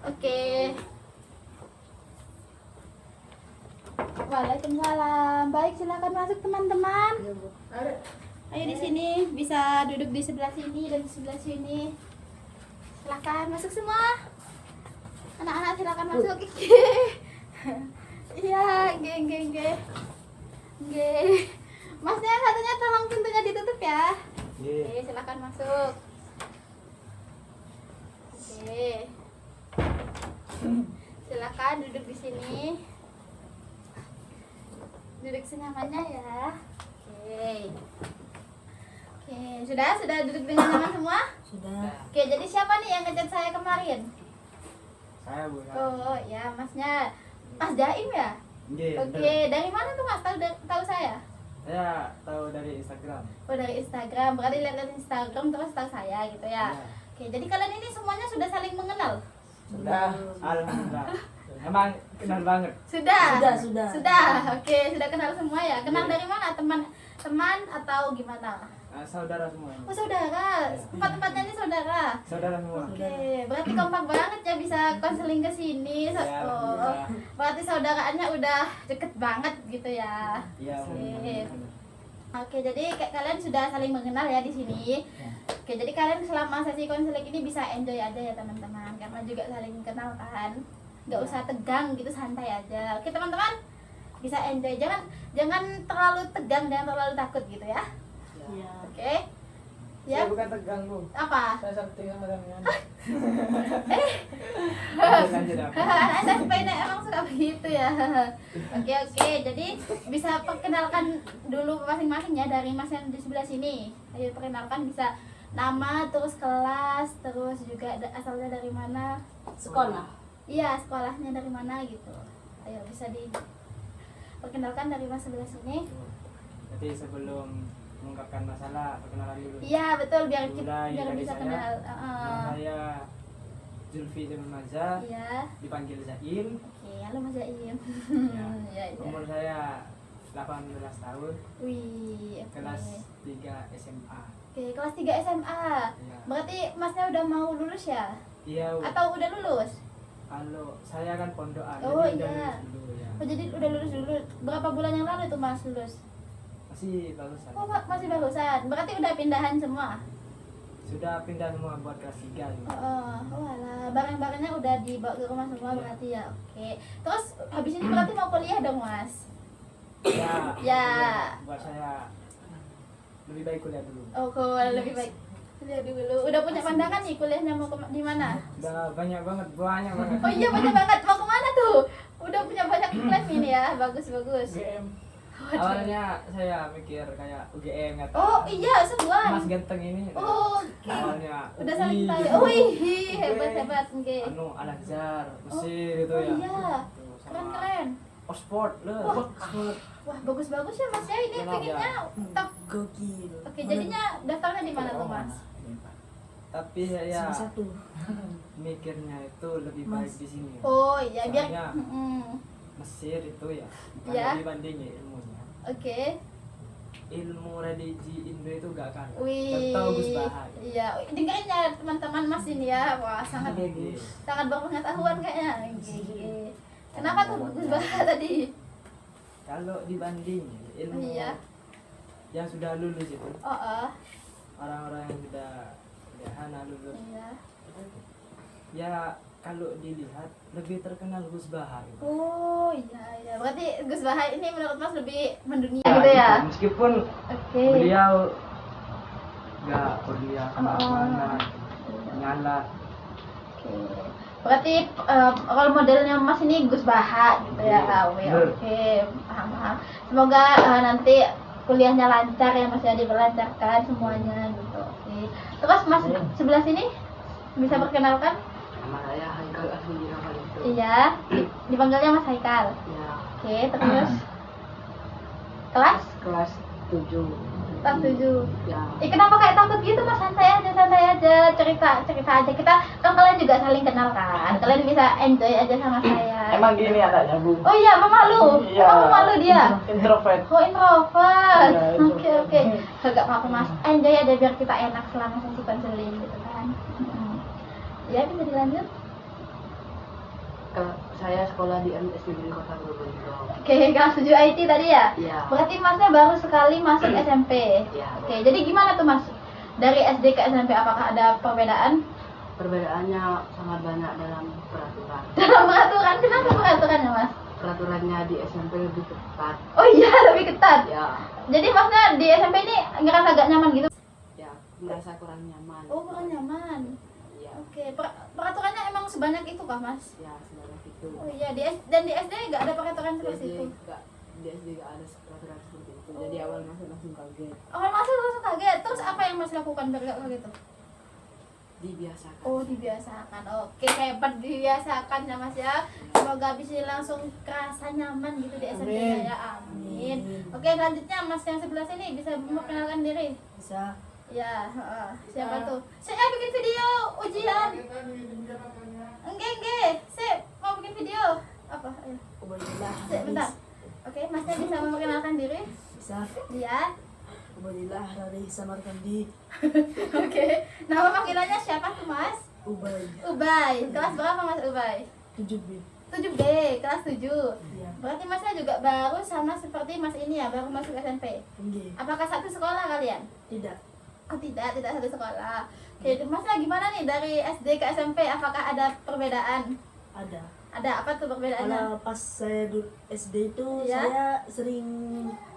Oke. Waalaikumsalam. Baik, silakan masuk teman-teman. Ayo di sini, bisa duduk di sebelah sini dan di sebelah sini. Silakan masuk semua. Anak-anak silakan masuk. Iya, geng. Masnya satunya tolong pintunya ditutup ya. Oke, silakan masuk. Oke. Silakan duduk di sini. Duduk senyamannya ya. Oke, sudah duduk dengan nyaman semua? Sudah. Oke, jadi siapa nih yang ngechat saya kemarin? Saya Bu. Oh, ya Masnya Mas Jaim ya? Iya, Oke, dari mana tuh Mas tahu saya? saya tahu dari Instagram. Oh, dari Instagram. Berarti lihat Instagram terus tahu saya gitu ya. Iya. Oke, jadi kalian ini semuanya sudah saling mengenal? Sudah, alhamdulillah. Emang kenal banget. Sudah. Sudah. Oke, sudah kenal semua ya. Kenal dari mana? Teman atau gimana? Saudara semua. Oh, saudara. Tempat-tempatnya ini saudara. Saudara semua. Oke, berarti kompak banget ya bisa konseling ke sini. Ya, Oh, alhamdulillah. berarti saudaraannya udah deket banget gitu ya. Iya, Oke. Oke, jadi kayak kalian sudah saling mengenal ya di sini. Oke, jadi kalian selama sesi konseling ini bisa enjoy aja ya teman-teman, karena juga saling kenal kan. Nggak usah tegang gitu, santai aja. Oke teman-teman, bisa enjoy. Jangan terlalu tegang, jangan terlalu takut gitu ya. Iya. Oke. Ya. Saya bukan tegang, Bu. Apa? Saya sakti sama kalian. Eh. Lanjut apa? Anak SMP ini emang suka begitu ya. Oke, jadi bisa perkenalkan dulu masing-masing ya dari Mas yang di sebelah sini. Ayo perkenalkan, bisa nama, terus kelas, terus juga asalnya dari mana. Sekolah. Iya, sekolahnya dari mana gitu. Ayo bisa diperkenalkan dari Mas sebelah sini. Jadi sebelum mengungkapkan masalah, perkenalan dulu. Iya, betul, biar Mulai biar dari bisa saya. kenal. Nama saya Zulfi Jamal Maza, Iya. dipanggil Zaim. Oke, halo Mas Jaim. Ya. Iya. Umur saya 18 tahun, Wih, oke. kelas 3 SMA. Oke, kelas 3 SMA. Ya. Berarti Masnya udah mau lulus ya? Iya, Bu. Atau udah lulus? Kalau saya kan pondokan, Oh, jadi udah iya. lulus dulu ya. Oh, jadi udah lulus dulu. Berapa bulan yang lalu itu Mas lulus? Masih bagusan. Oh, masih barusan. Berarti udah pindahan semua? Sudah pindah semua buat kelas 3 gitu. Oh alah. Barang-barangnya udah dibawa ke rumah semua berarti ya. Oke. Terus habis ini berarti mau kuliah dong, Mas? Ya. Ya. Buat saya lebih baik kuliah dulu. Oh, lebih baik kuliah dulu. Udah punya pandangan nih kuliahnya mau di mana? Udah banyak banget. Oh iya, banyak banget. Mau kemana tuh? Udah punya banyak plan ini ya. Bagus. UGM. Awalnya saya mikir kayak UGM atau Oh iya, semua. Mas Ganteng ini. Oh, oke. Awalnya Udah saling UI tahu. gitu. Oh, ih, hebat. Oke. Anu Al-Azhar, Mesir gitu Oh ya. iya. Tuh, sama Keren. Oxford loh. Wah. Oxford. Wah, bagus ya Mas ya. Ini Kenapa? pengennya top. Gokil. Oke, jadinya daftarnya di mana tuh, Mas? Tapi saya Salah satu. mikirnya itu lebih baik di sini. Oh iya, biar Soalnya- Mm-mm. Mesir itu ya. Kalau Ya. dibanding ya ilmunya. Oke. Ilmu religi Indo itu gak kalah. Wih. Contoh Gus Baha. Iya, dengerin ya teman-teman Mas ini ya. Wah, sangat Jadi, berpengetahuan kayaknya. Oke. Kenapa tuh Gus Baha tadi? kalau dibanding ilmu Iya. yang sudah lulus itu, Oh. orang-orang yang sudah hana lulus, Iya. ya kalau dilihat lebih terkenal Gus Baha gitu. Oh iya. Berarti Gus Baha ini menurut Mas lebih mendunia gitu ya? Meskipun Oke. beliau nggak kuliah Oh. kemana-mana, nyala. Oke. Berarti role modelnya Mas ini Gus Baha gitu ya? Iya, Oke, bener. oke, paham. Semoga nanti kuliahnya lancar ya Mas ya, dilancarkan semuanya gitu. Oke. Terus Mas sebelah sini bisa perkenalkan? Nama saya Haikal Asli Rahman itu. Iya, dipanggilnya Mas Haikal. Ya, Oke, terus kelas? kelas 7. Kelas 7. Ya. Kenapa kayak takut gitu Mas? Santai aja, cerita aja. Kita kan kalian juga saling kenal kan. Kalian bisa enjoy aja sama saya. Emang gini anaknya, Bu. Oh iya, pemalu. Iya. Emang pemalu dia. Introvert. Oh, introvert. Iya, Oke. introvert. Enggak apa-apa Mas. Enjoy aja biar kita enak selama sesi konseling gitu kan. Ya, bisa dilanjut. Saya sekolah di MSD Negeri Kota Probolinggo. Oke, kelas 7 IT tadi ya? Iya. Berarti masnya baru sekali masuk SMP. Iya. Oke, jadi gimana tuh mas? Dari SD ke SMP apakah ada perbedaan? Perbedaannya sangat banyak dalam peraturan. Dalam peraturan, kenapa peraturannya mas? Peraturannya di SMP lebih ketat. Oh iya, lebih ketat. Ya, Jadi masnya di SMP ini ngerasa gak nyaman gitu? ya merasa kurang nyaman. Oh, kurang nyaman. Ya, Oke, peraturannya emang sebanyak itu kah mas? ya sebanyak itu. Oh iya, dan di SD nggak ada peraturan Di seperti SD itu? nggak, di SD nggak ada peraturan seperti itu. Jadi awal masuk langsung kaget. Awal masuk langsung kaget, terus apa yang mas lakukan biar gak kaget? Dibiasakan. Oh, dibiasakan. Oke, hebat dibiasakan ya mas ya. Semoga bisa langsung kerasa nyaman gitu di SMP Amin. ya. Amin. Oke, selanjutnya mas yang sebelah sini bisa memperkenalkan diri. Bisa. Ya, siapa tuh? Saya bikin video ujian. Enggak. Saya mau bikin video. Apa? Ayo. Ubadillah. Bentar. Oke, masnya bisa memperkenalkan diri? Bisa. Iya. Ubadillah dari Samarkandi. Oke. Nama panggilannya siapa tuh mas? Ubay. Ubay. Kelas berapa mas Ubay? 7B. 7B, kelas 7. Iya. Berarti masnya juga baru sama seperti mas ini ya, baru masuk SMP. Tinggi. Apakah satu sekolah kalian? Tidak. Oh tidak satu sekolah. Oke, masnya gimana nih dari SD ke SMP? Apakah ada perbedaan? Ada. Ada apa tuh perbedaannya? Kalau pas saya dulu SD itu Iya. saya sering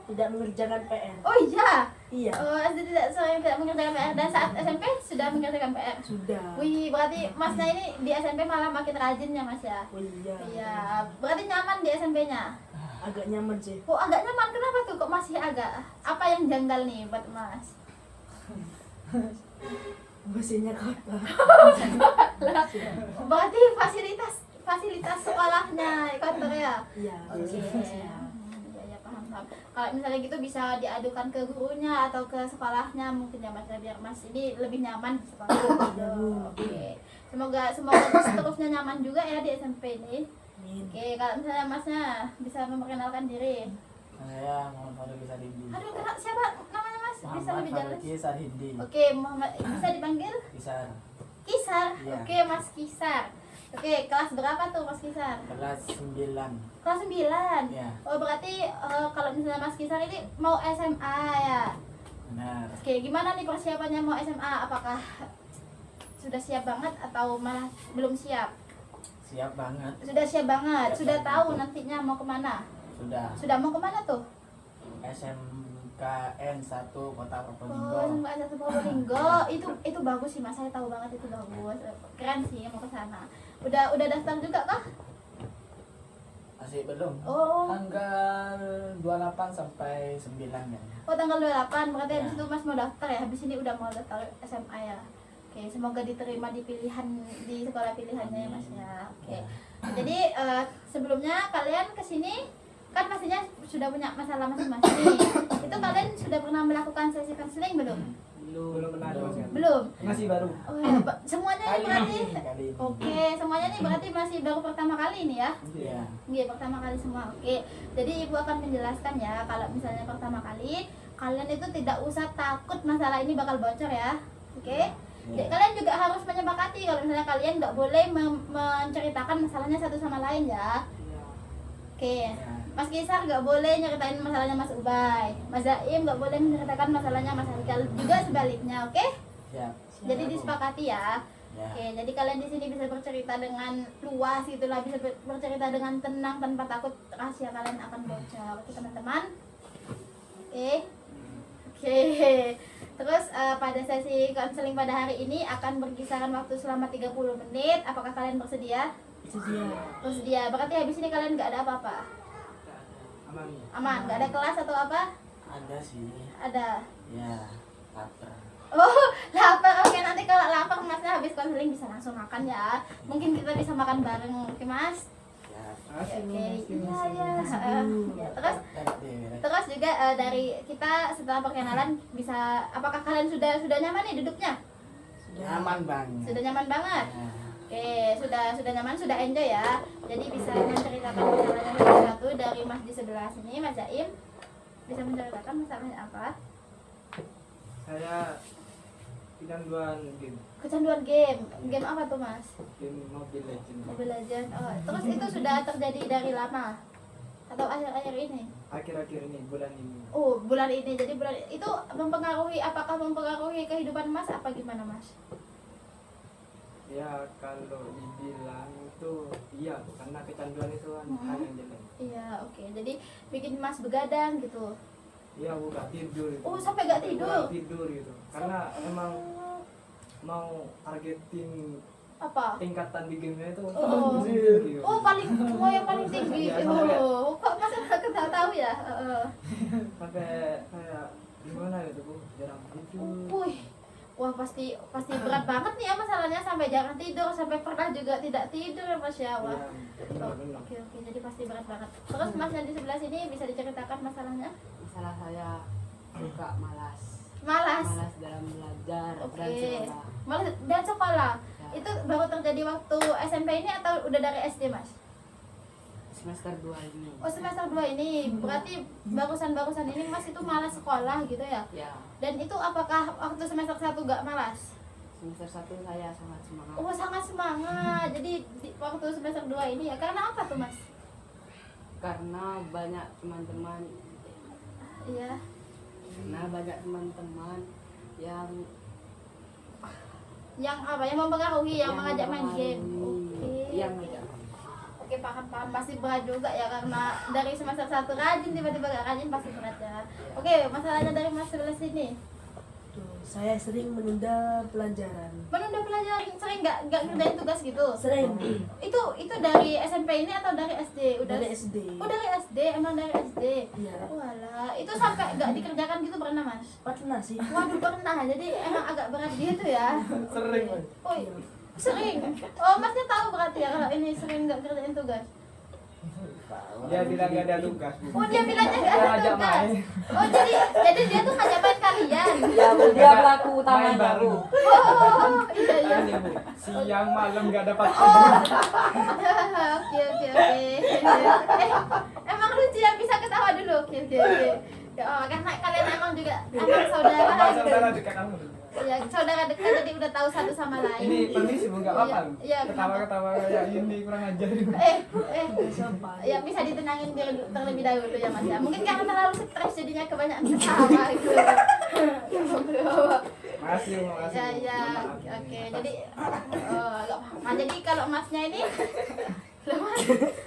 tidak mengerjakan PR. Oh iya. Iya. Oh, SD tidak mengerjakan PR dan saat SMP sudah mengerjakan PR. Sudah. Wih, berarti masnya ini di SMP malah makin rajin ya mas ya? Oh iya. Iya, berarti nyaman di SMP-nya? Agak nyaman sih. Oh agak nyaman, kenapa tuh kok masih agak? Apa yang janggal nih buat mas? Mesinnya kotor. Berarti fasilitas sekolahnya kotor ya? Iya. Oke. mesinnya. Ya paham. Kalau misalnya gitu bisa diadukan ke gurunya atau ke sekolahnya mungkin ya mas, biar mas ini lebih nyaman di sekolah. Gitu. Oke. Semoga seterusnya nyaman juga ya di SMP ini. Amin. Oke, kalau misalnya masnya bisa memperkenalkan diri. Saya Muhammad Faruqi Sarindi. Aduh, siapa namanya mas? Bisa Muhammad lebih jelas? Faruqi Sarindi. Oke, Muhammad bisa dipanggil Kisar Kisar. Iya. Oke, Mas Kisar. Oke, kelas berapa tuh Mas Kisar? kelas 9. Kelas 9. Ya, Oh, berarti kalau misalnya Mas Kisar ini mau SMA ya. benar. Oke, gimana nih persiapannya mau SMA? Apakah sudah siap banget atau malah belum siap? Siap banget. Sudah siap banget. Siap Sudah banget. tahu nantinya mau kemana? Sudah. Sudah mau kemana tuh? SMKN 1 Kota Probolinggo. Oh, SMK 1 Probolinggo. Itu bagus sih Mas. Saya tahu banget itu bagus. Keren sih mau ke sana. Udah daftar juga kah? Masih belum. Oh. Tanggal 28 sampai 9 ya. Oh, tanggal 28. Berarti Ya. habis itu Mas mau daftar ya. Habis ini udah mau daftar SMA ya. Oke, semoga diterima di pilihan di sekolah pilihannya ya Mas ya. Oke. Ya. Jadi sebelumnya kalian kesini kan pastinya sudah punya masalah masing-masing. Itu kalian sudah pernah melakukan sesi konseling belum? Belum pernah ada Mas. Belum. Masih baru. Oh ya, semuanya ini berarti. Kali ini. Oke, semuanya nih berarti masih baru pertama kali ini ya. Iya. Iya, pertama kali semua. Oke. Jadi Ibu akan menjelaskan ya kalau misalnya pertama kali kalian itu tidak usah takut masalah ini bakal bocor ya. Oke. Jadi, kalian juga harus menyepakati kalau misalnya kalian nggak boleh menceritakan masalahnya satu sama lain ya. Oke. Ya. Mas Kisar nggak boleh nyeritain masalahnya Mas Ubay. Mas Zaim nggak boleh menceritakan masalahnya Mas Haikal, juga sebaliknya, oke? Siap. Jadi disepakati ya. Ya. Oke, jadi kalian di sini bisa bercerita dengan luas gitulah, bisa bercerita dengan tenang tanpa takut rahasia kalian akan bocor, oke teman-teman? Oke. Oke. Terus pada sesi konseling pada hari ini akan berkisaran waktu selama 30 menit. Apakah kalian bersedia? Sedia. Bersedia. Berarti habis ini kalian nggak ada apa-apa. Aman. Aman, nggak ada kelas atau apa? Ada sih. Ada. Ya, lapar. Oh, lapar. Oke, nanti kalau lapar Masnya habis konseling bisa langsung makan ya. Mungkin kita bisa makan bareng, oke Mas? Ya. Oke, iya ya. Ya, terus juga dari kita setelah perkenalan bisa, apakah kalian sudah nyaman nih duduknya? Nyaman banget. Sudah nyaman banget. Ya. Oke, sudah nyaman, sudah enjoy ya. Jadi bisa menceritakan masalahnya satu-satu dari Mas di sebelah sini, Mas Zaim. Bisa menceritakan masalahnya apa? Saya kecanduan game. Kecanduan game. Game apa tuh Mas? Game Mobile Legends. Mobile Legends. Oh, terus itu sudah terjadi dari lama atau akhir-akhir ini? Akhir-akhir ini, bulan ini. Oh, bulan ini. Jadi bulan itu mempengaruhi, apakah mempengaruhi kehidupan Mas apa gimana Mas? Ya kalau dibilang itu iya, karena kecanduan itu kan hal yang jelek. Iya, oke. Jadi bikin Mas begadang gitu. Iya, bukan tidur itu. Oh, sampai nggak tidur? Bukan tidur gitu. Karena emang mau targeting Apa? tingkatan di gamenya itu Oh. tinggi, gitu. Oh, paling mau yang paling tinggi. Iya, sampai- Oh, kok Mas nggak tahu ya? Sampai kayak gimana gitu Bu, jarang tidur. Wih. Wah, pasti berat banget nih ya masalahnya, sampai jarang tidur, sampai pernah juga tidak tidur ya Mas ya. Wah. Iya, benar-benar. Oke, jadi pasti berat banget. Terus Mas yang di sebelah sini bisa diceritakan masalahnya? Masalah saya suka malas Malas. dalam belajar dan Oke. sekolah. Malas dan sekolah. Ya, Itu baru terjadi waktu SMP ini atau udah dari SD Mas? semester 2 ini. Oh, semester 2 ini. Berarti barusan ini Mas itu malas sekolah gitu ya? Ya, Dan itu apakah waktu semester 1 gak malas? semester 1 saya sangat semangat Oh, sangat semangat. Jadi waktu semester 2 ini ya, karena apa tuh Mas? karena banyak teman-teman Iya. yang Yang apa? Yang mempengaruhi, yang mengajak main mempengaruhi, game. Oke. yang mengajak. Oke, paham. Pasti berat juga ya, karena dari semester 1 rajin tiba-tiba gak rajin pasti berat ya. Oke, masalahnya dari Mas sebelah sini. Tuh, saya sering menunda pelajaran. Menunda pelajaran, sering gak ngerjain tugas gitu? Sering Itu dari SMP ini atau dari SD? Udah dari SD. Oh, dari SD, emang dari SD. Iya. Walah, itu sampai gak dikerjakan gitu pernah Mas? Pernah sih. Waduh, pernah. Jadi emang agak berat gitu ya. Sering, Mas. Oh, sering. Oh, Masnya tahu berarti ya kalau ini sering gak kerjain tugas. Dia bilang gak ada tugas Bu. Oh, dia bilangnya gak Dia ada ngajak tugas. main. Oh, jadi dia tuh ngajak main kalian. Ya, dia pelaku utamanya Main baru. Bu. Oh, iya. Ini Bu, siang malam gak dapat Oke. Emang lucu yang bisa ketawa dulu. Oke. Ya, oh, karena kalian emang juga emang saudara. saudara dekat kamu. Ya, saudara dekat, jadi udah tahu satu sama lain. Ini permisi Bu, gak apa-apa. Iya, Ketawa-ketawa kayak ini kurang ajar. Ya bisa ditenangin terlebih dahulu ya Mas ya. Mungkin karena terlalu stres jadinya kebanyakan ketawa gitu. Makasih Bu, makasih. Ya, Bu. oke. Jadi agak paham. Nah, jadi kalau Masnya ini loh, Mas,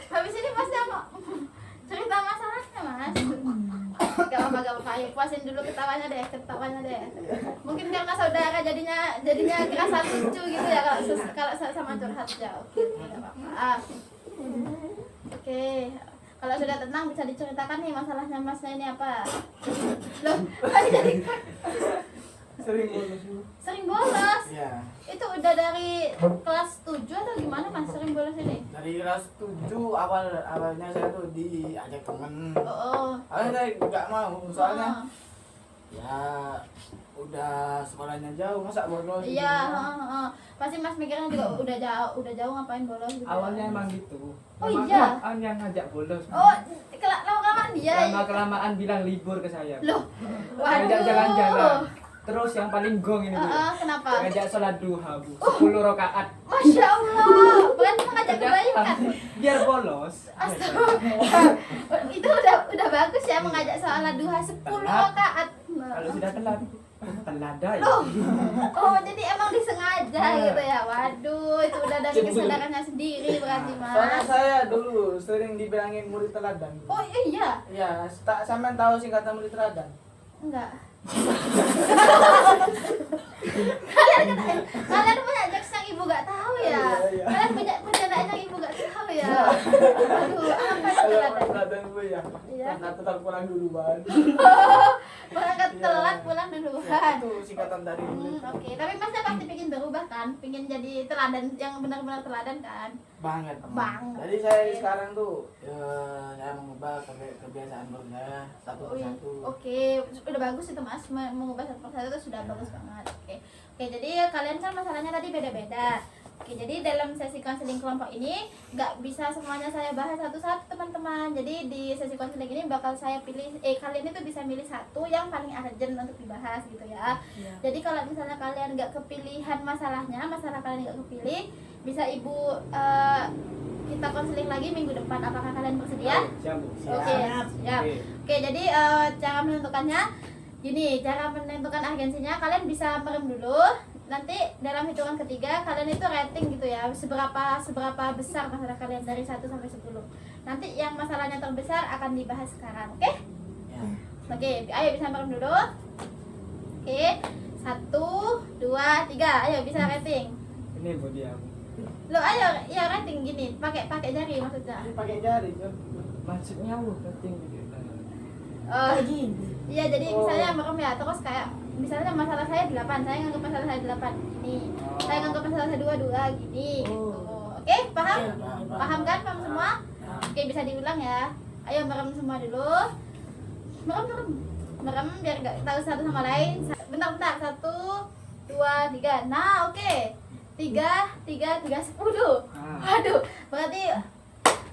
habis ini Masnya mau cerita masalahnya Mas. Gak apa-apa, ayo puasin dulu ketawanya deh. Mungkin karena saudara jadinya kerasa lucu gitu ya kalau sama curhat ya. Oke, gak apa-apa. Oke, kalau sudah tenang bisa diceritakan nih masalahnya Masnya ini apa? Loh, jadi Sering bolos Bu. sering bolos. Iya, Itu udah dari kelas 7 atau gimana Mas sering bolos ini? dari kelas 7 awalnya saya tuh diajak temen. Oh. Awalnya saya nggak mau, soalnya Oh. ya udah sekolahnya jauh, masa bolos di Iya, rumah? pasti Mas mikirnya juga udah jauh ngapain bolos gitu. Awalnya emang gitu. Oh, Emang iya? Aan yang ngajak bolos. Oh, lama-kelamaan dia. Lama-kelamaan bilang libur ke saya. Loh, Ngajak waduh. jalan-jalan. Terus yang paling gong ini Bu. Kenapa? Ngajak sholat duha Bu. 10 rakaat. Masya Allah, berarti mengajak kebaikan. Biar bolos. Astaga. Itu udah bagus ya mengajak sholat duha 10 rakaat. Kalau sudah telat, telat dah ya. Oh, jadi emang disengaja gitu ya. Waduh, itu udah dari kesadarannya sendiri berarti Soalnya Mas. saya dulu sering dibilangin murid teladan. Oh iya, Iya, tak sampean tahu singkatan murid teladan? enggak. Kalian punya jokes yang ibu gak tahu ya. Iya. Kalian punya bercandaan yang ibu gak tahu ya. Aduh, apa itu Kalau teladan? teladan gue ya, Iya. karena tetap pulang duluan. Berangkat Iya. telat pulang duluan. Itu singkatan dari murid. Oke, tapi Masnya pasti pengen berubah kan? Pengen jadi teladan yang benar-benar teladan kan? Banget. Banget. Jadi saya sekarang tuh saya mengubah kebiasaan baru saya satu Oh, iya. persatu. Oke, udah bagus itu Mas, mengubah satu persatu itu sudah bagus banget. Oke, jadi kalian kan masalahnya tadi beda-beda. Oke, jadi dalam sesi konseling kelompok ini nggak bisa semuanya saya bahas satu-satu teman-teman. Jadi di sesi konseling ini bakal saya pilih, kalian itu bisa milih satu yang paling urgent untuk dibahas gitu ya. Iya. Jadi kalau misalnya kalian nggak kepilihan masalahnya, masalah kalian nggak kepilih, bisa ibu kita konseling lagi minggu depan. Apakah kalian bersedia? Siap, Bu. Oke, Siap. siap. Oke. Oke, jadi cara menentukannya gini, cara menentukan urgensinya kalian bisa merem dulu. Nanti dalam hitungan ketiga kalian itu rating gitu ya, seberapa besar masalah kalian dari 1 sampai 10. Nanti yang masalahnya terbesar akan dibahas sekarang, oke? Ya. Oke, ayo bisa merem dulu. Oke, 1, 2, 3, ayo bisa rating. Ini Bu dia. Lo ayo, ya rating gini, pakai jari maksudnya. Ini pakai jari. Maksudnya Bu, keting gitu. Oh, Kayak gini. iya jadi Oh. misalnya merem ya, terus kayak misalnya masalah saya 8, saya nganggap masalah saya 8 gini. Saya nganggap masalah saya 2 gini gitu. Oke, paham? Oke. Paham kan? Paham semua? Ya. Oke, bisa diulang ya. Ayo merem semua dulu. Merem. Merem biar nggak tahu satu sama lain. Bentar. 1, 2, 3. Nah, oke. 3, 10. Waduh, berarti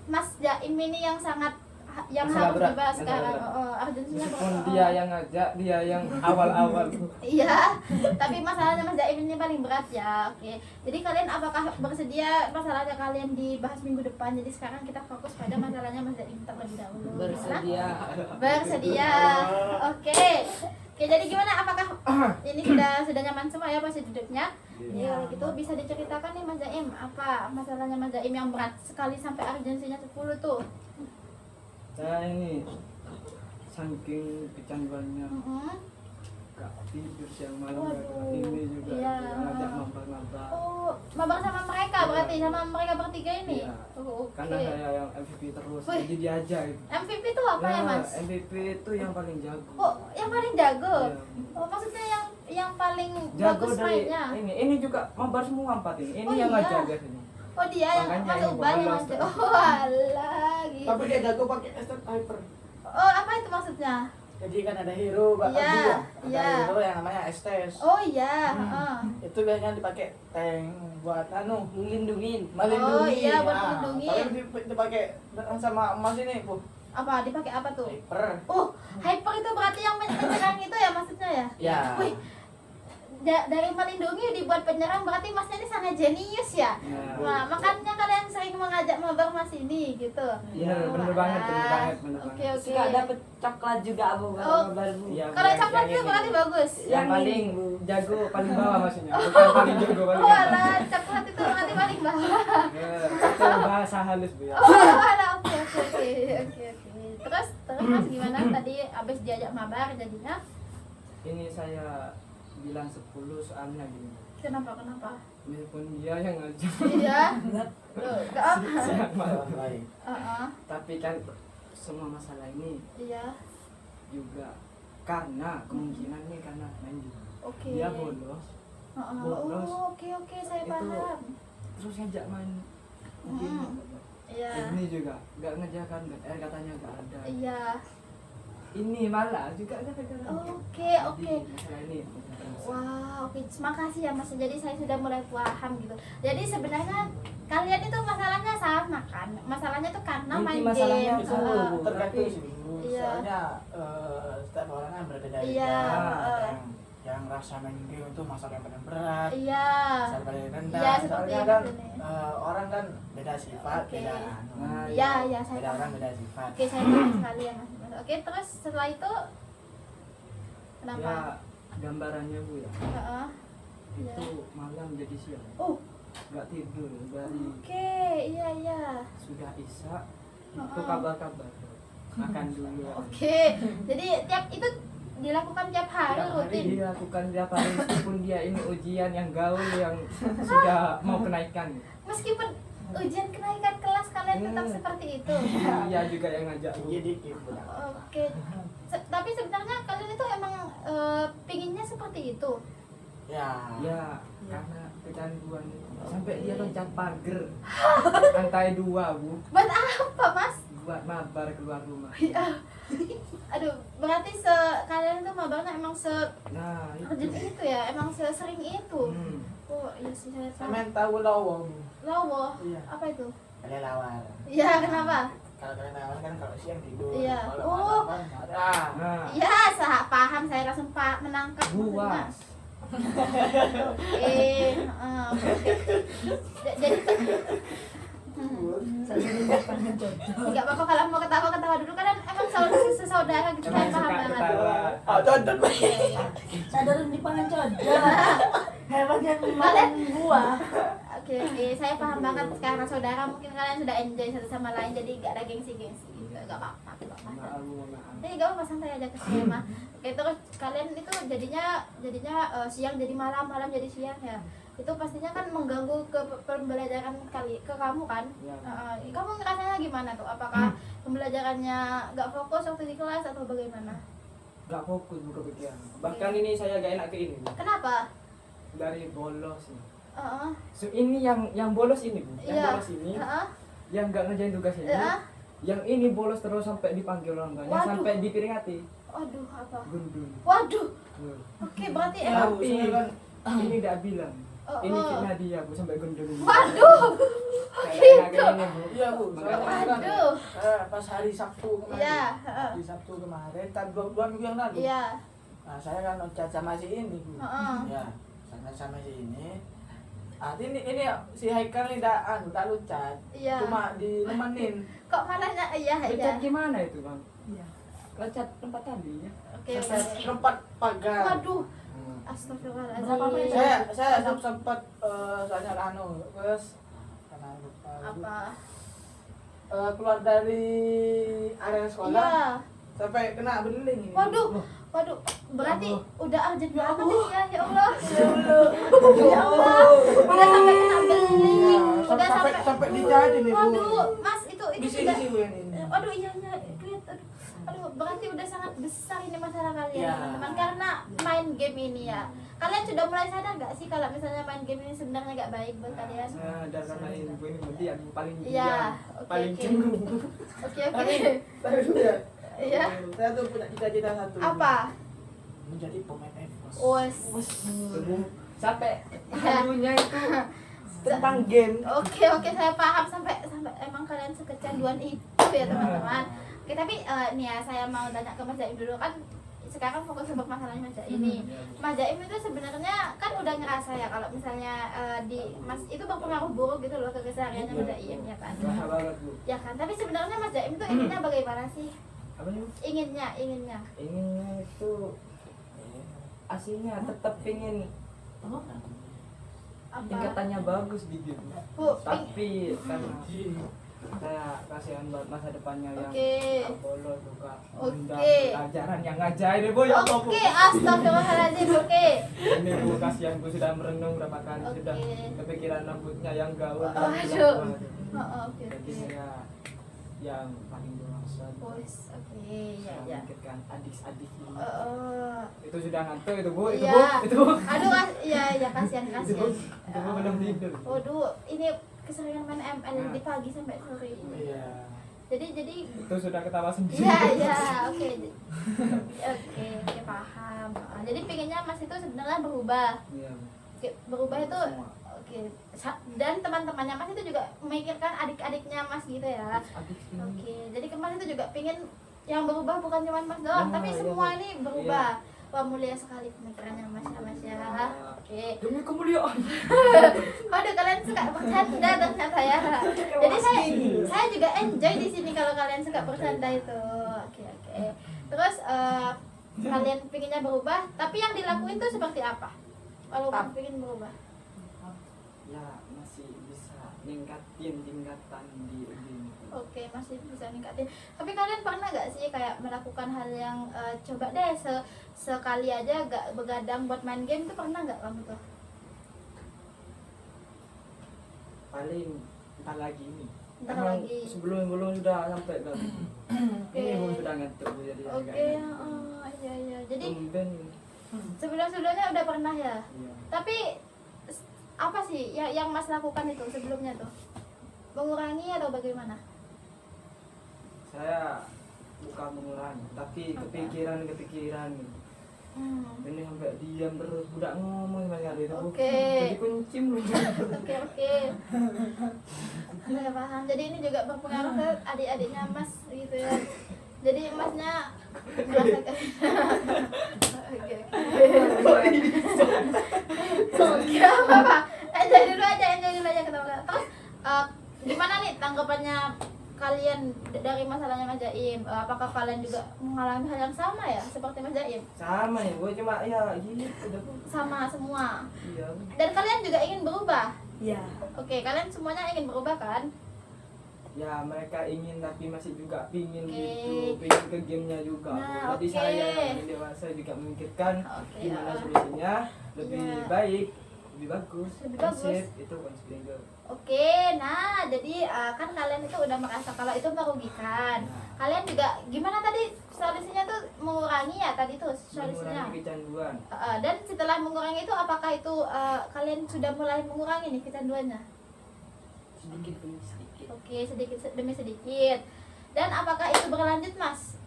Mas Jaim ini yang Masalah harus berat, dibahas masalah sekarang. berat. Urgensinya Meskipun berat. dia yang ngajak, dia yang awal-awal. Iya, tapi masalahnya Mas Jaim ini paling berat ya. Oke. Jadi kalian apakah bersedia masalahnya kalian dibahas minggu depan? Jadi sekarang kita fokus pada masalahnya Mas Jaim terlebih dahulu. Bersedia. Bersedia. Oke. Oke, jadi gimana? Apakah ini sudah nyaman semua ya posisi duduknya? Ya, kalau gitu bisa diceritakan nih Mas Jaim, apa masalahnya Mas Jaim yang berat sekali sampai urgensinya 10 tuh? Saya ini saking kecanduannya Mm-mm. gak tidur siang malam, Waduh, ini juga iya. ngajak mabar-mabar. Oh, mabar sama mereka berarti, sama mereka bertiga ini? Iya. Oh, oke. Karena saya yang MVP terus, Wih. jadi diajak gitu. MVP itu apa ya, Mas? MVP itu yang paling jago. Oh, yang paling jago? Iya. Oh, maksudnya yang paling Jago bagus dari mainnya? ini juga mabar semua 4 ini. Ini Oh, yang iya. ngajak guys ini. Oh, dia yang Makanya masuk ini ban yang bolos, ngajak. kan? Oh, alah gitu. Tapi dia jago pakai step hyper. Oh, apa itu maksudnya? Jadi kan ada hero, bakal Iya, dua. iya. Ada hero yang namanya Estes. Oh iya, Hmm. heeh. Itu biasanya dipakai tank buat Melindungi. melindungi. Oh, iya, buat Ah, melindungi. Tapi dipakai sama emas ini, Bu. Apa dipakai apa tuh? Hyper. Oh, hyper itu berarti yang menyerang itu ya maksudnya ya? Ya. Wih, dari melindungi dibuat penyerang berarti masnya ini sangat jenius ya. Nah, Nah, makanya kalian sering mengajak mabar mas ini gitu. Iya, bener Wah. banget, bener banget, bener Oke, banget. oke. Suka dapet coklat juga Abu Oh. baru. Iya, Kalau yang- coklat yang itu ini. berarti bagus. Yang paling jago paling bawah maksudnya, bukan paling jago paling Oh, bawah. alah, coklat itu berarti paling bawah. Itu bahasa halus Bu ya. Oh, alah, oke. Terus mas gimana tadi abis diajak mabar jadinya? Ini saya bilang 10 soalnya gini. Kenapa? Meskipun dia yang ngajak Iya. Loh, enggak apa. siang malam. Baik. Tapi kan semua masalah ini Iya. juga karena kemungkinan nih karena main juga. Oke. Dia bolos, bolos. Oh, oke, saya Itu paham. terus ngajak main. Hmm. Iya. Ini juga nggak ngajakan, katanya nggak ada. Iya. Ini malah juga ada gara-gara. Oke. Jadi, masalah ini. Wah, oke. Terima kasih ya Mas. Jadi saya sudah mulai paham gitu. Jadi sebenarnya kalian itu masalahnya sama kan? Masalahnya itu karena Inti main masalahnya game. itu, Heeh. Bu. Tergantung sih, Bu. Iya. Soalnya setiap orang kan berbeda-beda. Iya, Ada yang rasa main game itu masalah yang paling berat. Iya. Masalah paling rendah. Iya, seperti Soalnya itu kan nih. orang kan beda sifat, Oke. beda anu. Nah, Iya, saya Beda orang paham. beda sifat. Oke, saya paham sekali ya Mas. Oke, terus setelah itu kenapa? Ya gambarannya Bu ya. Heeh. Iya. Itu malam jadi siang. Oh, Nggak tidur dari oke. Iya. sudah isya itu Heeh. kabar-kabar makan dulu. Oke. Jadi tiap itu dilakukan tiap hari Tiap hari rutin. dilakukan tiap hari meskipun dia ini ujian yang gaul yang sudah mau kenaikan. Meskipun ujian kenaikan kelas kalian tetap seperti itu. Dia juga yang ngajak Bu. Tinggi dikit, Bu. Oke. Tapi sebenarnya kalian itu emang pinginnya seperti itu. Ya. Ya, karena kecanduan sampai dia loncat pagar lantai 2 Bu. Buat apa, Mas? buat mabar keluar rumah. Aduh, berarti kalian tuh mabarnya emang Nah, urgent itu. itu ya, emang sering itu. Hmm. Oh iya sih saya tahu. Kalian tahu lowong? Lowo, Iya. apa itu? Kalian lawar. Iya, kenapa? Kalau kalian lawar kan kalau siang tidur. Iya. Kalau Oh. malam kan ada. Nah, Iya, paham, saya langsung menangkap maksudnya. buas. Oke. Jadi Sambil dipanggil jodoh. nggak apa-apa kalau mau ketawa dulu kan emang saudara gitu, saya Emang paham suka banget. ketawa. Oh, contoh. Sadarin dipanggil jodoh. Hewan yang makan buah. Oke, saya paham banget karena saudara mungkin kalian sudah enjoy satu sama lain jadi nggak ada gengsi-gengsi gitu, nggak apa-apa. Maaf, maaf. Gak apa santai aja ke saya mah. Oke, terus kalian itu jadinya siang jadi malam, malam jadi siang ya. Itu pastinya kan mengganggu ke pembelajaran ke kamu kan. Ya. Kamu ngerasanya gimana tuh? Apakah pembelajarannya nggak fokus waktu di kelas atau bagaimana? Gak fokus buka pikiran. Bahkan ini saya gak enak ke ini. Bu. Kenapa? Dari bolos nih. Heeh. So, ini yang bolos ini, Bu. Yang Iya. bolos ini, Heeh. yang gak ngerjain tugas ini. Heeh. Yang ini bolos terus sampai dipanggil orang tuanya, Waduh. sampai diperingati. Waduh, apa? Gundul. Waduh. Hmm. Oke, berarti Ya, emang Tapi saya kan ini gak bilang. Oh, Ini oh. fitnah dia, Bu, sampai gundul. Waduh. Kayak ini, Bu. iya Bu, saya kan Waduh. pas hari Sabtu kemarin. Iya, heeh. Hari Sabtu kemarin, tak 2 minggu yang lalu. Iya. Nah, saya kan chat sama si ini, Bu. Heeh. Ya, sama si ini. Ah, ini si Haikal ini tak lucat. Iya. Cuma dinemenin. Kok malahnya iya iya. Lecat gimana itu, Bang? Iya. Lecat tempat tadi ya. Oke. Tempat pagar. Waduh. Hmm. Astagfirullahaladzim. Berapa menit? Saya sempat soalnya terus karena lupa. Apa? Keluar dari area sekolah Iya. sampai kena beling ini. Waduh. Waduh. Berarti udah urgent banget ya, ya Allah. Ya Allah. Udah sampai kena beling. Iya, Udah sampai dijadi nih, Bu. Waduh, Mas itu Di sini sudah. sih Bu ini. Aduh iya iya. Aduh, berarti udah sangat besar ini masalah kalian Iya. teman-teman karena main game ini ya. Kalian sudah mulai sadar nggak sih kalau misalnya main game ini sebenarnya nggak baik buat kalian? Nah, dan karena ibu ini kemudian paling Iya, diam, oke, paling oke. cemburu. Oke Tapi oke. tapi dulu ya. Iya. Saya tuh punya cita-cita satu. Apa? Menjadi pemain EVOS. Wes. Sampai Iya. halunya itu tentang game. Oke oke saya paham sampai emang kalian sekecanduan itu ya teman-teman. Oke tapi nih ya saya mau tanya ke Mas Jaim dulu kan sekarang fokus untuk masalahnya Mas Jaim ini. Mas Jaim itu sebenarnya kan udah ngerasa ya kalau misalnya di Mas itu berpengaruh buruk gitu loh ke kesehariannya Mas Jaim ya kan. Wah banget, Bu. Ya kan tapi sebenarnya Mas Jaim itu inginnya bagaimana sih? Apa nih, Bu? Inginnya. Inginnya itu aslinya tetap pengen Apa? tingkatannya bagus di game. Bu, Tapi karena saya kasihan buat masa depannya yang Oke. bolos juga Oke. pelajaran yang ngajarin Bu ya Allah, Bu. Oke, astagfirullahaladzim, oke. Ini Bu kasihan Bu sudah merenung berapa kali Oke. sudah kepikiran rambutnya yang gaul. Oh, yang aduh. gaul. Oh, oke, Jadi oke. saya yang paling dewasa Wes, oke, ya, ya. memikirkan adik-adik ini. Itu sudah ngantuk itu Bu, itu Iya. Bu, itu Bu. Aduh, iya, ya kasihan, Itu Bu, kasihan. itu Bu belum tidur. Waduh, ini keseringan main ML Nah. di pagi sampai sore. Iya. Jadi Itu sudah ketawa sendiri. iya, iya, oke. Oke, paham. Jadi pengennya Mas itu sebenarnya berubah. Iya. Oke, berubah itu Semua. oke. Dan teman-temannya Mas itu juga memikirkan adik-adiknya Mas gitu ya. Adik ini. Oke, jadi kemarin itu juga pingin yang berubah bukan cuma Mas doang, Ya, tapi ya, semua Bu. ini berubah. Wah mulia sekali pemikirannya Mas ya Mas ya. Oke. Demi kemuliaan. Waduh kalian suka bercanda ternyata ya. Jadi saya juga enjoy di sini kalau kalian suka bercanda itu. Oke. Terus kalian pinginnya berubah, tapi yang dilakuin tuh seperti apa? Kalau pingin berubah. Ya masih bisa ningkatin tingkatan di ini. Oke, masih bisa ningkatin. Tapi kalian pernah gak sih kayak melakukan hal yang coba deh sekali aja gak begadang buat main game itu pernah gak kamu tuh? Paling entar lagi ini. Ntar Emang lagi. sebelum sudah sampai ke Oke. ini Bu sudah ngantuk Bu, jadi agak Oke, enak. iya. Jadi Tumben. sebelum-sebelumnya udah pernah ya. Iya. Tapi apa sih yang Mas lakukan itu sebelumnya tuh? Mengurangi atau bagaimana? saya bukan mengurangi, tapi kepikiran gitu. Ini sampai diam terus, udah ngomong sama sekali itu. Oke. Jadi kuncim loh. Oke. Saya paham. Jadi ini juga berpengaruh ke adik-adiknya Mas gitu ya. Jadi Masnya merasakan. Oke, apa? Enjoy dulu aja ketawa. Terus gimana nih tanggapannya kalian dari masalahnya Mas Jaim? Apakah kalian juga mengalami hal yang sama ya seperti Mas Jaim? Sama ya, gue cuma ya gini udah. Sama semua. Iya. Dan kalian juga ingin berubah? Iya. Oke, kalian semuanya ingin berubah kan? Ya mereka ingin tapi masih juga pingin Oke. gitu, pingin ke gamenya juga. Nah, Jadi oke. saya yang dewasa juga memikirkan Oke, gimana ya. solusinya lebih Iya. baik, lebih bagus, Lebih bagus. Sip, itu konsep legal. Oke, nah jadi kan kalian itu udah merasa kalau itu merugikan. Kalian juga gimana tadi solusinya tuh mengurangi ya tadi tuh solusinya. Mengurangi kecanduan. Dan setelah mengurangi itu apakah itu kalian sudah mulai mengurangi nih kecanduannya? Sedikit demi sedikit. Oke, sedikit demi sedikit. Dan apakah itu berlanjut Mas?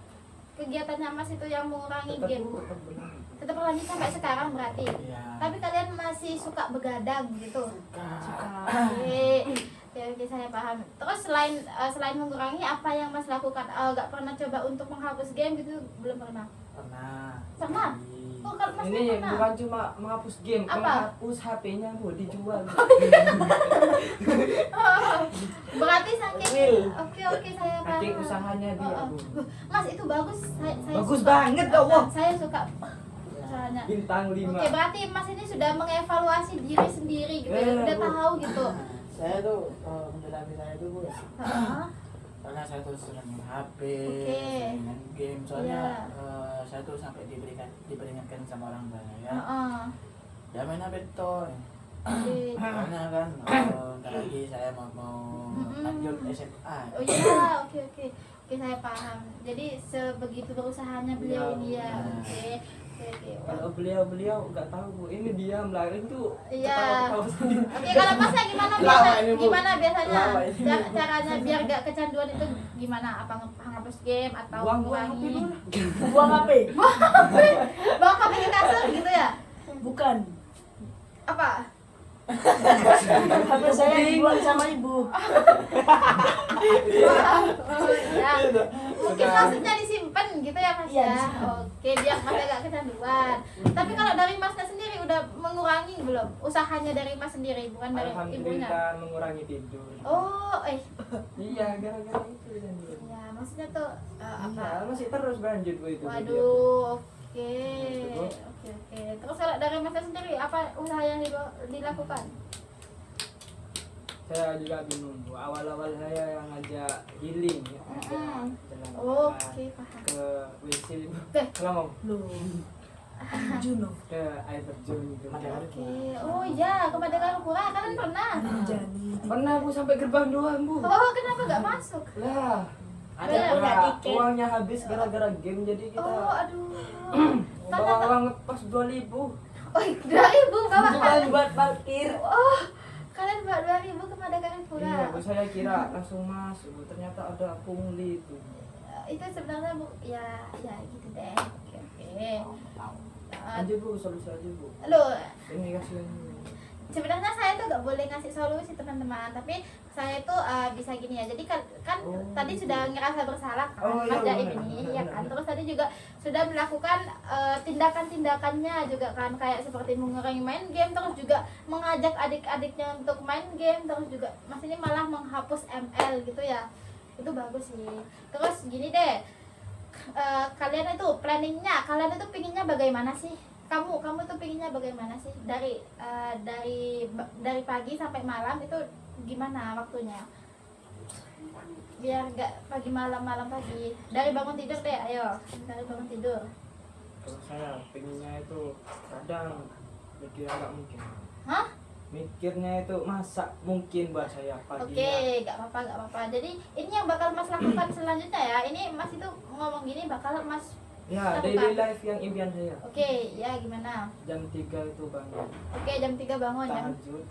Kegiatannya Mas itu yang mengurangi game Tetap benar. tetap berlanjut sampai sekarang berarti? Iya. Tapi kalian masih suka begadang gitu? Suka. Oke, saya paham. Terus selain mengurangi apa yang Mas lakukan? Gak pernah coba untuk menghapus game gitu? Belum pernah. Pernah. Pernah? Oh, kalau Mas Ini pernah. bukan cuma menghapus game, Apa? menghapus HP-nya Bu dijual. Berarti saking oke saya paham. Saking usahanya dia, Bu. Mas itu bagus. Saya Bagus suka. banget, ya Allah. Saya suka usahanya. Bintang 5. Oke, berarti Mas ini sudah mengevaluasi diri sendiri gitu ya. Udah Bu. tahu gitu. Saya tuh menjalani saya tuh Bu, Heeh. karena saya tuh sering main HP, Oke. sering main game. Soalnya Iya. saya tuh sampai diperingatkan sama orang tua saya. Heeh. Jangan main HP toh. Oke. Karena kan ntar lagi saya mau lanjut SMA. Oh iya, oke. Oke, saya paham. Jadi sebegitu berusahanya beliau ini ya. Oke. Kalau beliau nggak tahu Bu, ini diam lah itu. Iya. ketawa-ketawa sendiri. Oke, kalau Masnya gimana Lama ini, Bu. gimana biasanya? Lama ini, Bu. Caranya biar gak kecanduan itu gimana? Apa ngapus game atau Buang mengurangi? HP dulu. Buang HP. Bawa HP ke kasur gitu ya? Bukan. Apa? HP saya dibuang sama ibu. Ya. Mungkin maksudnya disimpan gitu ya Mas Iya, ya? disimpan. Oke, biar Mas gak kecanduan. Tapi kalau dari Masnya sendiri udah mengurangi belum? Usahanya dari Mas sendiri, bukan dari ibunya? Alhamdulillah mengurangi tidur. Oh, Iya, gara-gara itu dan ya maksudnya tuh apa? Iya, masih terus berlanjut Bu itu. Waduh, oke. Terus kalau dari Masnya sendiri apa usaha yang dilakukan? Saya juga bingung Bu. Awal-awal saya yang ngajak healing ya. Mm-mm. Jalan Oke, paham. ke WC Bu. Deh. Kalau mau Loh. Juno. ke air terjun gitu. Oke. Oh iya, ke Madagapura kalian pernah? Jani. Pernah Bu sampai gerbang doang Bu. Oh, kenapa nggak masuk? Lah, Ada punya Nah, tiket. uangnya habis gara-gara game jadi kita Oh, aduh. bawa uang ngepas 2.000. Oh, 2.000 bawa Cuma kalian. buat parkir. Oh, kalian bawa 2.000 ke Madagapura. Iya, Bu, saya kira langsung masuk, Bu. Ternyata ada pungli itu. Itu sebenarnya Bu, ya gitu deh. Oke. Lanjut Bu, solusi aja Bu. Loh, Ini kasihan Bu. sebenarnya saya tuh gak boleh ngasih solusi teman-teman, tapi saya tuh bisa gini ya. Jadi kan Oh, tadi gitu. sudah ngerasa bersalah kan Oh, iya, Mas Jaim benar, ini benar, ya benar, kan. benar. Terus tadi juga sudah melakukan tindakan-tindakannya juga kan, kayak seperti mengurangi main game, terus juga mengajak adik-adiknya untuk main game, terus juga Mas ini malah menghapus ML gitu ya. Itu bagus sih. Terus gini deh, kalian itu planningnya, kalian itu pinginnya bagaimana sih? Kamu tuh pinginnya bagaimana sih dari pagi sampai malam itu gimana waktunya? Biar gak pagi malam pagi. Dari bangun tidur deh, ayo. Dari bangun tidur. Kalau saya pengennya itu kadang mikir agak mungkin. Hah? Mikirnya itu masa mungkin buat saya paginya. Oke, gak apa-apa. Jadi ini yang bakal Mas lakukan selanjutnya ya. Ini Mas itu ngomong gini bakal Mas. Ya, Lakukan. daily life yang impian saya. Oke, ya gimana? Jam 3 itu bangun. Oke, jam 3 bangun jam. Tahajud.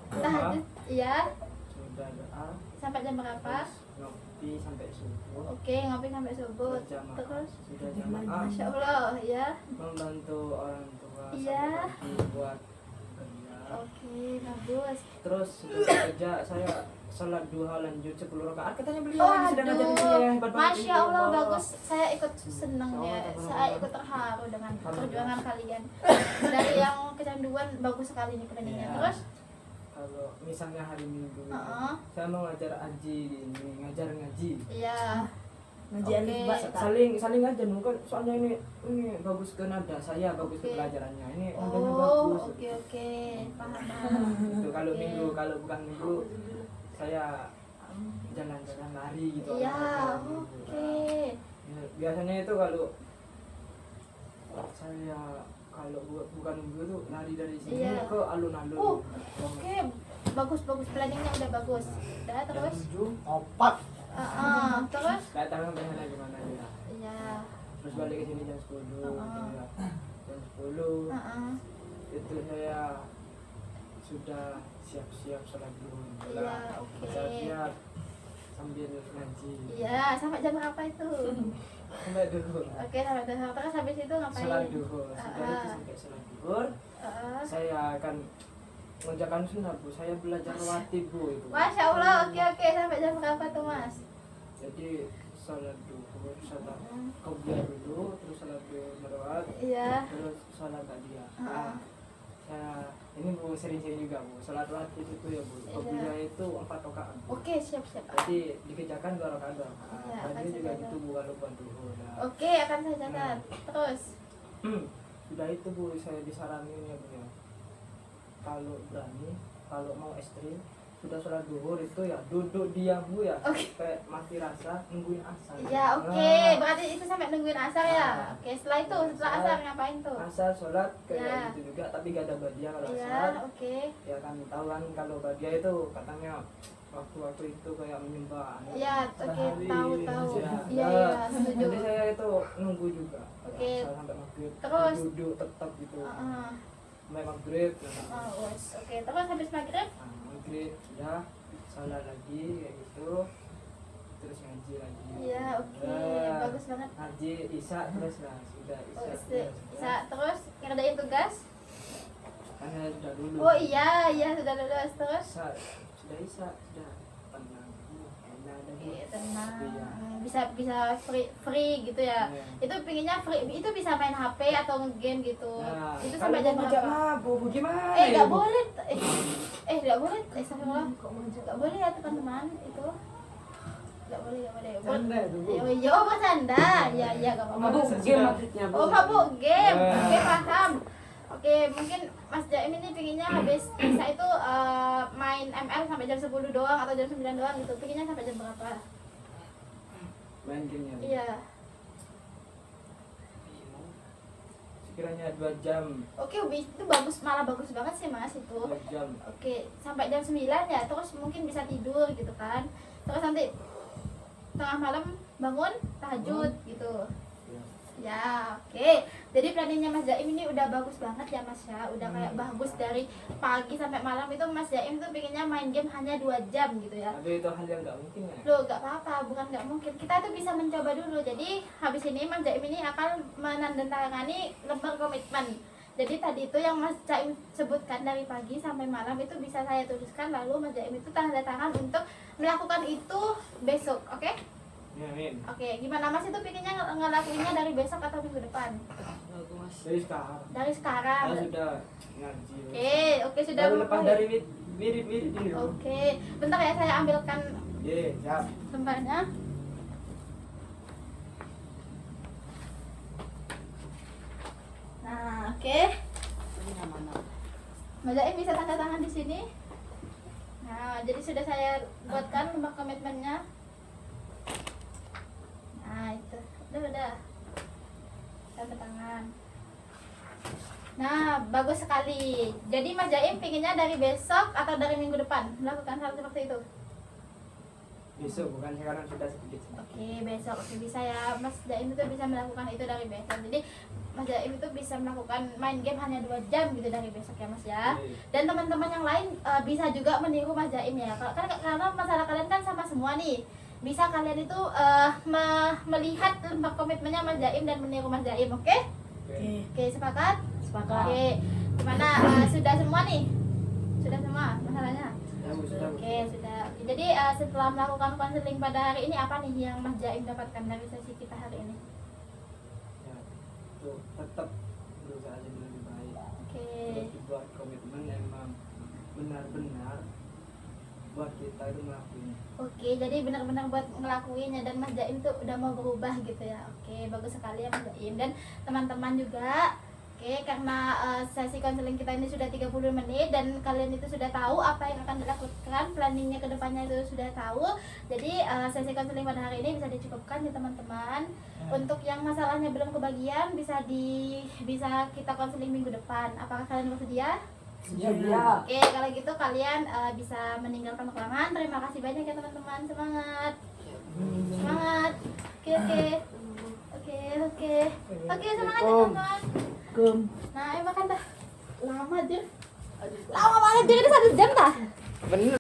Tahajud, iya. Sudah doa. Sampai jam berapa? Terus ngopi sampai subuh. Oke, ngopi sampai subuh. Berjamaah. Terus Sudah jamaah. Masya Allah ya. Membantu orang tua Iya. sampai pagi buat kerja. Oke, bagus. Terus setelah kerja saya sholat duha lanjut 10 rakaat katanya beliau Oh, ini sedang ngajarin saya yang hebat banget Masya ini, Allah, Allah. bagus. Saya ikut senang ya. Saya ikut terharu dengan perjuangan kalian. Dari yang kecanduan bagus sekali nih planningnya. Iya. Terus, Kalau misalnya hari Minggu Heeh. saya mau ngajar aji ini, ngajar ngaji. iya. Ngaji Oke. alif ba tak. Saling aja kan soalnya ini bagus ke nada saya, bagus ke Oke. pelajarannya. Ini nadanya Oh, bagus. oke. Paham. Itu kalau Oke. minggu, kalau bukan minggu saya jalan-jalan lari gitu. Iya, olahraga gitu. oke. Ya, biasanya itu kalau saya bukan minggu itu lari dari sini Iya. ke alun-alun. Oke. Bagus planningnya udah bagus. Udah Jam terus. 7 opat Terus. nggak tahu pengen gimana ya. Iya. Terus balik ke sini jam 10 Heeh. gitu ya. Jam 10 Heeh. itu saya sudah siap-siap sholat dulu. Iya, oke. Siap-siap sambil ngaji. Iya, sampai jam berapa itu? Sampai duhur. Oke, sampai jam terus habis itu ngapain? Sholat duhur. Sudah itu Heeh. sampai sholat duhur. Heeh. Saya akan mengerjakan sunnah bu. Saya belajar rawatib bu itu. Masya Allah, oke sampai jam berapa tuh Mas? Jadi sholat duhur, sholat qobliyah dulu, terus sholat duhur Iya. terus sholat ba'diyah. Heeh. Saya ini bu sering-sering juga bu. Sholat rawatib itu ya bu. Iya. Qobliyah itu 4 rakaat. Bu. Oke, siap. Jadi dikerjakan 2 rakaat. Iya, akan Tadi juga saya gitu bu kalau buat duhur. Nah. Oke, akan saya catat. Terus. Sudah itu bu, saya disaranin ya bu ya. Kalau berani, kalau mau ekstrim, sudah sholat duhur itu ya duduk diam bu ya. Oke. Sampai mati rasa nungguin asar. Ya, oke. Nah, Berarti itu sampai nungguin asar ya. Nah. Oke, setelah itu, setelah asar ngapain tuh? asar sholat kayak Ya. gitu juga, tapi gak ada badiah kalau Iya, asar. oke. Ya kan tahu kan kalau badiah itu katanya waktu-waktu itu kayak menyembah. Iya, oke, Sehari, tahu. ya. Iya, setuju. Jadi saya itu nunggu juga. Oke. Asar sampai maghrib. Terus? Duduk tetap gitu. Heeh. Sampai maghrib. Wes. Oke, terus habis maghrib? Nah, maghrib sudah salat lagi kayak gitu, terus ngaji lagi. Iya, oke. Nah, Bagus banget. ngaji isya terus lah sudah Oh, isya. bisa terus ngerjain tugas? Kan saya sudah dulu. Oh iya, sudah lulus terus. Sudah isya sudah tenang. Enak dah, Bu. Oke, tenang. Iya. Bisa free gitu ya. Iya. Itu pinginnya free, itu bisa main HP atau game gitu. Nah, Itu kalau sampai jam mau ngajak berapa? mabuk, Bu, gimana? Nggak Bu? boleh. Nggak boleh. Astagfirullah. Nggak boleh ya teman-teman itu. Nggak boleh. Canda itu, Bu. Iya, oh bercanda. Iya, nggak apa-apa. Mabuk game maksudnya, Bu. Oh, mabuk game. Nah. Oke, paham. Oke, mungkin Mas Jaim ini pinginnya habis bisa itu main ML sampai jam 10 doang atau jam 9 doang gitu. Pinginnya sampai jam berapa? Main gamenya. Bu. Iya. Sekiranya 2 jam. Oke, itu malah bagus banget sih Mas itu. 2 jam. Oke, sampai jam 9 ya, terus mungkin bisa tidur gitu kan. Terus nanti tengah malam bangun tahajud gitu. Ya. Ya, oke. Jadi planningnya Mas Jaim ini udah bagus banget ya Mas ya. Udah kayak bagus dari pagi sampai malam itu Mas Jaim tuh pengennya main game hanya 2 jam gitu ya. Tapi itu hal yang nggak mungkin ya. Loh, gak apa-apa, bukan gak mungkin. Kita tuh bisa mencoba dulu. Jadi habis ini Mas Jaim ini akan menandatangani lembar komitmen. Jadi tadi itu yang Mas Jaim sebutkan dari pagi sampai malam itu bisa saya tuliskan, lalu Mas Jaim itu tanda tangan untuk melakukan itu besok, oke? Ya, amin. Oke, gimana Mas itu pinginnya ngelakuinnya dari besok atau minggu depan? Dari sekarang. Dari sekarang. Saya sudah ngaji. Oke, sudah Baru lepas mulai. dari wirid ini. Bu. Oke, bentar ya saya ambilkan Ye, siap. lembarnya. Nah, oke. Mas Jaim bisa tanda tangan di sini. Nah, jadi sudah saya buatkan lembar komitmennya. Nah, itu. Udah. Tanda tangan. Nah, bagus sekali. Jadi Mas Jaim pinginnya dari besok atau dari minggu depan melakukan hal seperti itu? Besok bukan sekarang sudah sedikit. Oke, besok. Oke, bisa ya. Mas Jaim itu bisa melakukan itu dari besok. Jadi Mas Jaim itu bisa melakukan main game hanya 2 jam gitu dari besok ya Mas ya. Iya. Dan teman-teman yang lain bisa juga meniru Mas Jaim ya. Karena masalah kalian kan sama semua nih. bisa kalian itu melihat lembar komitmennya Mas Jaim dan meniru Mas Jaim, oke? Oke, sepakat? Sepakat. Oke, gimana? Sudah semua nih? Sudah semua masalahnya? Sudah. Oke, sudah. Jadi setelah melakukan konseling pada hari ini, apa nih yang Mas Jaim dapatkan dari sesi kita hari ini? Ya, itu tetap berusaha jadi lebih baik. Oke. Terus dibuat komitmen yang memang benar-benar buat kita itu melakukannya. Oke, jadi benar-benar buat ngelakuinnya dan Mas Jaim tuh udah mau berubah gitu ya. Oke, bagus sekali ya Mas Jaim dan teman-teman juga. Oke, karena sesi konseling kita ini sudah 30 menit dan kalian itu sudah tahu apa yang akan dilakukan, planningnya ke depannya itu sudah tahu. Jadi sesi konseling pada hari ini bisa dicukupkan ya teman-teman. Untuk yang masalahnya belum kebagian bisa kita konseling minggu depan. Apakah kalian bersedia? Iya. Oke, kalau gitu kalian bisa meninggalkan ruangan. Terima kasih banyak ya teman-teman. Semangat. Semangat. Oke, semangat ya teman-teman. Nah, makan dah. Lama aja. Lama banget, jadi 1 jam dah. Bener.